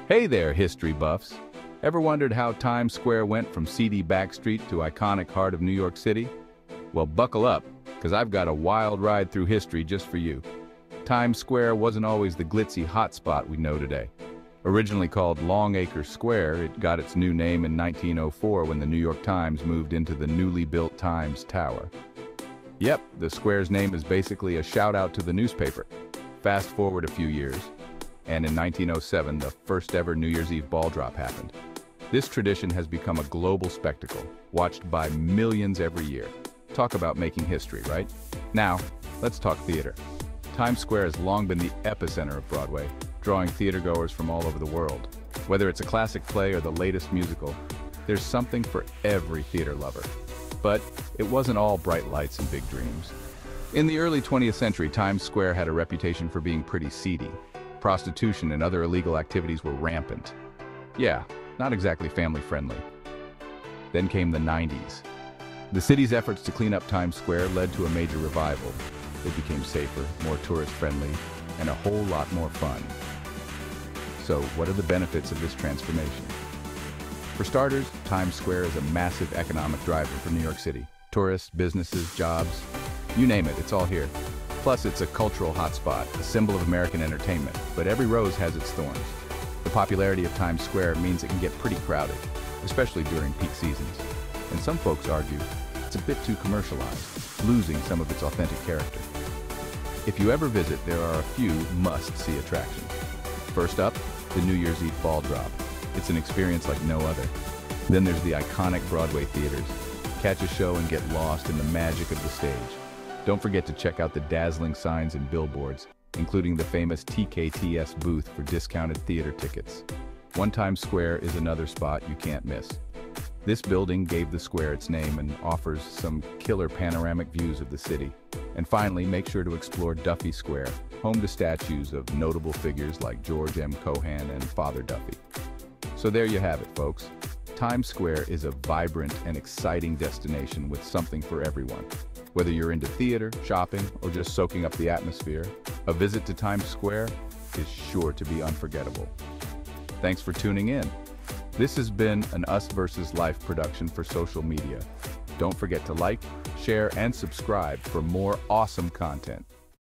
Hey there, history buffs. Ever wondered how Times Square went from seedy backstreet to iconic heart of New York City? Well, buckle up, because I've got a wild ride through history just for you. Times Square wasn't always the glitzy hotspot we know today. Originally called Longacre Square, it got its new name in 1904 when the New York Times moved into the newly built Times Tower. Yep, the square's name is basically a shout-out to the newspaper. Fast forward a few years, and in 1907, the first ever New Year's Eve ball drop happened. This tradition has become a global spectacle, watched by millions every year. Talk about making history, right? Now, let's talk theater. Times Square has long been the epicenter of Broadway, drawing theatergoers from all over the world. Whether it's a classic play or the latest musical, there's something for every theater lover. But it wasn't all bright lights and big dreams. In the early 20th century, Times Square had a reputation for being pretty seedy. Prostitution and other illegal activities were rampant. Yeah, not exactly family-friendly. Then came the 90s. The city's efforts to clean up Times Square led to a major revival. It became safer, more tourist-friendly, and a whole lot more fun. So, what are the benefits of this transformation? For starters, Times Square is a massive economic driver for New York City. Tourists, businesses, jobs, you name it, it's all here. Plus, it's a cultural hotspot, a symbol of American entertainment, but every rose has its thorns. The popularity of Times Square means it can get pretty crowded, especially during peak seasons. And some folks argue it's a bit too commercialized, losing some of its authentic character. If you ever visit, there are a few must-see attractions. First up, the New Year's Eve ball drop. It's an experience like no other. Then there's the iconic Broadway theaters. Catch a show and get lost in the magic of the stage. Don't forget to check out the dazzling signs and billboards, including the famous TKTS booth for discounted theater tickets. One Times Square is another spot you can't miss. This building gave the square its name and offers some killer panoramic views of the city. And finally, make sure to explore Duffy Square, home to statues of notable figures like George M. Cohan and Father Duffy. So there you have it, folks. Times Square is a vibrant and exciting destination with something for everyone. Whether you're into theater, shopping, or just soaking up the atmosphere, a visit to Times Square is sure to be unforgettable. Thanks for tuning in. This has been an Us vs. Life production for social media. Don't forget to like, share, and subscribe for more awesome content.